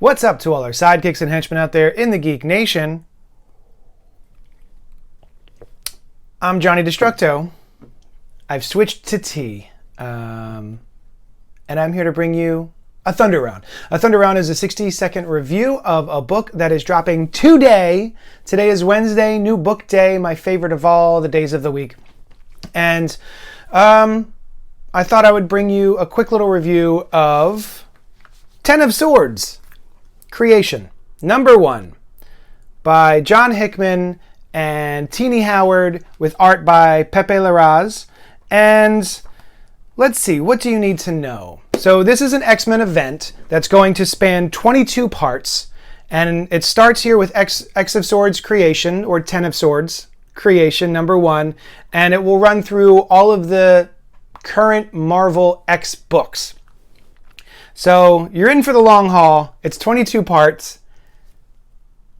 What's up to all our sidekicks and henchmen out there in the Geek Nation? I'm Johnny Destructo. I've switched to tea. And I'm here to bring you a Thunder Round. A Thunder Round is a 60-second review of a book that is dropping today. Today is Wednesday, new book day, my favorite of all the days of the week. And I thought I would bring you a quick little review of Ten of Swords. Creation, number 1, by John Hickman and Tini Howard, with art by Pepe Larraz. And let's see, what do you need to know? So this is an X-Men event that's going to span 22 parts, and it starts here with X of Swords Creation, or 10 of Swords Creation, number 1, and it will run through all of the current Marvel X books. So you're in for the long haul. It's 22 parts.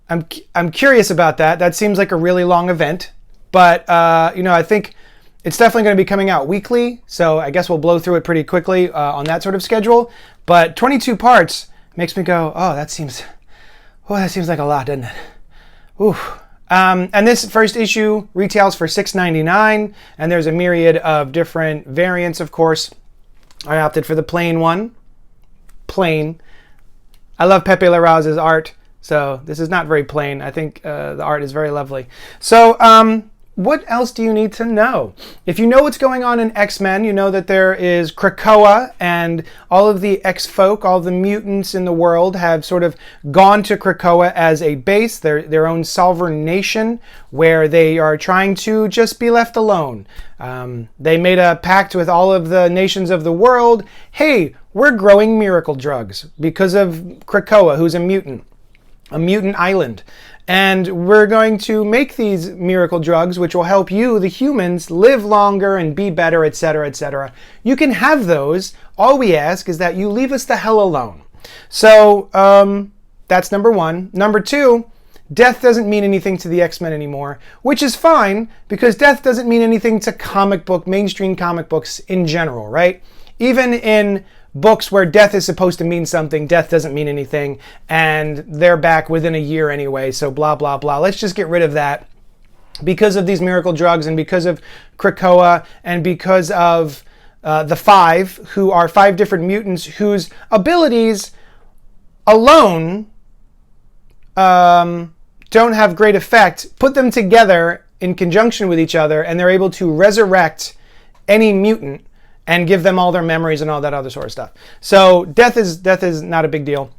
I'm curious about that. That seems like a really long event, but I think it's definitely going to be coming out weekly. So I guess we'll blow through it pretty quickly on that sort of schedule. But 22 parts makes me go, that seems like a lot, doesn't it? Ooh. And this first issue retails for $6.99, and there's a myriad of different variants. Of course, I opted for the plain one. Plain. I love Pepe Larraz's art, so this is not very plain. I think the art is very lovely. So what else do you need to know? If you know what's going on in X-Men, you know that there is Krakoa, and all of the X-folk, all the mutants in the world have sort of gone to Krakoa as a base, their own sovereign nation, where they are trying to just be left alone. They made a pact with all of the nations of the world. Hey, we're growing miracle drugs because of Krakoa, who's a mutant island. And we're going to make these miracle drugs, which will help you, the humans, live longer and be better, etc., etc. You can have those. All we ask is that you leave us the hell alone. So that's number 1. Number 2, death doesn't mean anything to the X-Men anymore, which is fine, because death doesn't mean anything to mainstream comic books in general, right? Even in books where death is supposed to mean something, death doesn't mean anything, and they're back within a year anyway, so blah, blah, blah. Let's just get rid of that because of these miracle drugs, and because of Krakoa, and because of the 5, who are 5 different mutants whose abilities alone don't have great effect. Put them together in conjunction with each other, and they're able to resurrect any mutant and give them all their memories and all that other sort of stuff. So death is not a big deal.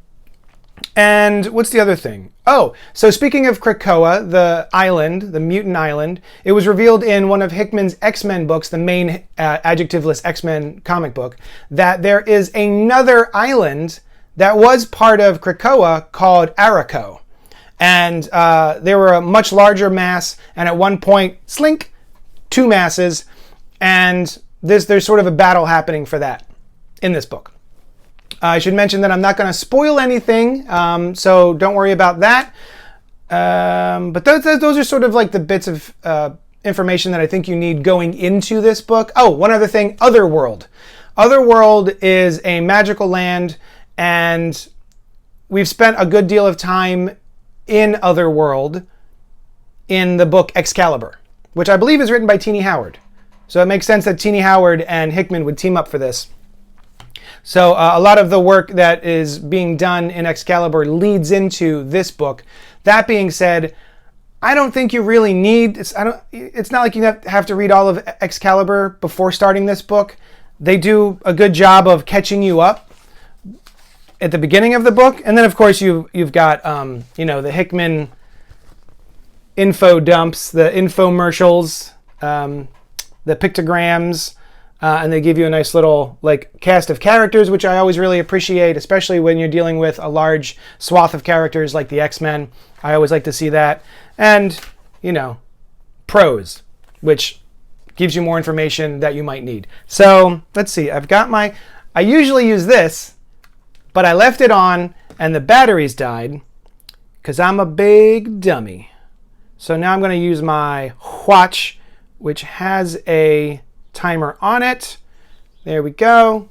And what's the other thing? Oh, so speaking of Krakoa, the island, the mutant island, it was revealed in one of Hickman's X-Men books, the main adjectiveless X-Men comic book, that there is another island that was part of Krakoa called Araco. And they were a much larger mass, and at one point, slink, 2 masses, and there's sort of a battle happening for that in this book. I should mention that I'm not going to spoil anything, so don't worry about that. But those are sort of like the bits of information that I think you need going into this book. Oh, one other thing, Otherworld. Otherworld is a magical land, and we've spent a good deal of time in Otherworld in the book Excalibur, which I believe is written by Tini Howard. So it makes sense that Tini Howard and Hickman would team up for this. So a lot of the work that is being done in Excalibur leads into this book. That being said, I don't think you really need... It's not like you have to read all of Excalibur before starting this book. They do a good job of catching you up at the beginning of the book. And then, of course, you've got the Hickman info dumps, the infomercials, the pictograms, and they give you a nice little cast of characters, which I always really appreciate, especially when you're dealing with a large swath of characters like the X-Men. I always like to see that. And, prose, which gives you more information that you might need. So let's see, I usually use this, but I left it on and the batteries died because I'm a big dummy. So now I'm going to use my watch, which has a timer on it. There we go.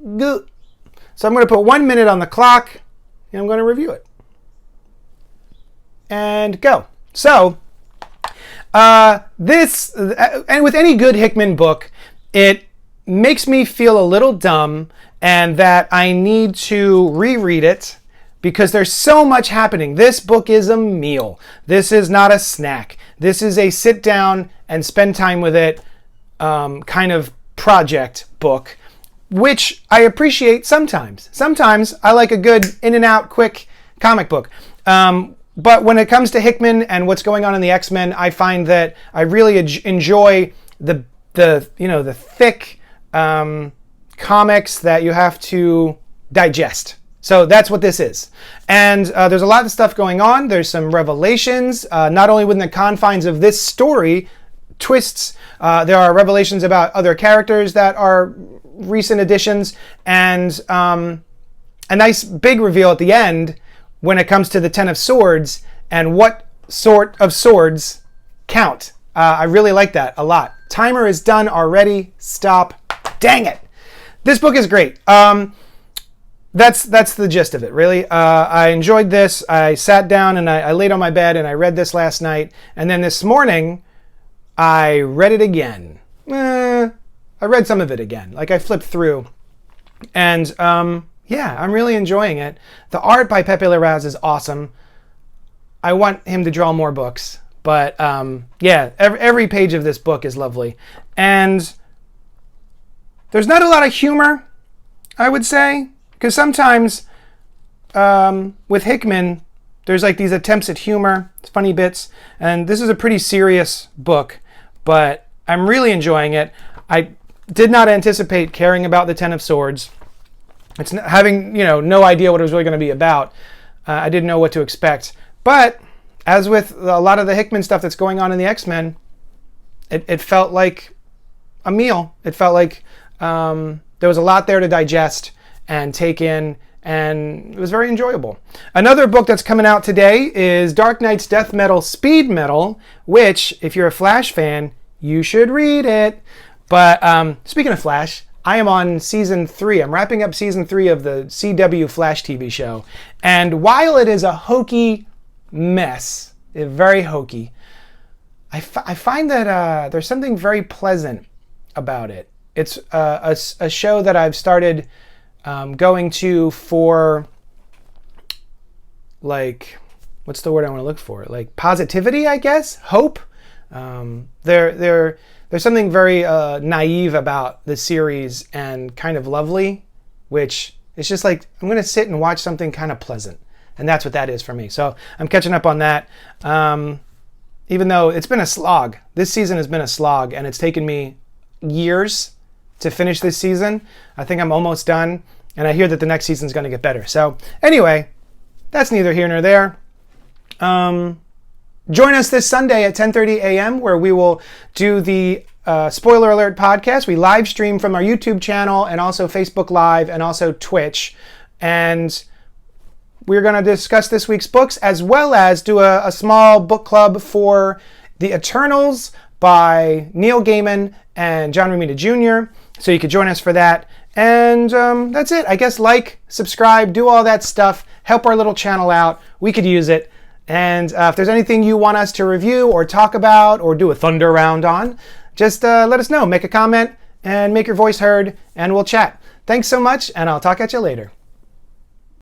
So I'm going to put 1 minute on the clock, I'm going to review it. And go. So, this, and with any good Hickman book, it makes me feel a little dumb and that I need to reread it because there's so much happening. This book is a meal. This is not a snack. This is a sit down and spend time with it kind of project book, which I appreciate sometimes. Sometimes I like a good in and out quick comic book. But when it comes to Hickman and what's going on in the X-Men, I find that I really enjoy the thick comics that you have to digest. So that's what this is. And there's a lot of stuff going on. There's some revelations, not only within the confines of this story, twists. There are revelations about other characters that are recent additions, and a nice big reveal at the end when it comes to the Ten of Swords and what sort of swords count. I really like that a lot. Timer is done already. Stop. Dang it. This book is great. That's the gist of it, really. I enjoyed this. I sat down and I laid on my bed and I read this last night. And then this morning, I read it again. I read some of it again. Like I flipped through. And yeah, I'm really enjoying it. The art by Pepe Larraz is awesome. I want him to draw more books. But yeah, every page of this book is lovely. And there's not a lot of humor, I would say. Because sometimes with Hickman, there's like these attempts at humor, funny bits. And this is a pretty serious book. But I'm really enjoying it. I did not anticipate caring about the Ten of Swords. It's having, no idea what it was really going to be about. I didn't know what to expect. But as with a lot of the Hickman stuff that's going on in the X-Men, it felt like a meal. It felt like there was a lot there to digest and take in, and it was very enjoyable. Another book that's coming out today is Dark Knight's Death Metal Speed Metal, which, if you're a Flash fan, you should read it. But speaking of Flash, I am on season 3. I'm wrapping up season 3 of the CW Flash TV show. And while it is a hokey mess, very hokey, I find that there's something very pleasant about it. It's a show that I've started going to for, like, what's the word I want to look for? Like positivity, I guess? Hope? There's something very naive about the series and kind of lovely, which is just like, I'm going to sit and watch something kind of pleasant. And that's what that is for me. So I'm catching up on that. Even though it's been a slog. This season has been a slog, and it's taken me years to finish this season. I think I'm almost done, and I hear that the next season's going to get better. So anyway, that's neither here nor there. Join us this Sunday at 10:30 a.m. where we will do the Spoiler Alert podcast. We live stream from our YouTube channel and also Facebook Live and also Twitch. And we're going to discuss this week's books as well as do a small book club for The Eternals by Neil Gaiman and John Romita Jr. So you could join us for that. And that's it. I guess like, subscribe, do all that stuff. Help our little channel out. We could use it. And if there's anything you want us to review or talk about or do a thunder round on, just let us know. Make a comment and make your voice heard, and we'll chat. Thanks so much, and I'll talk at you later.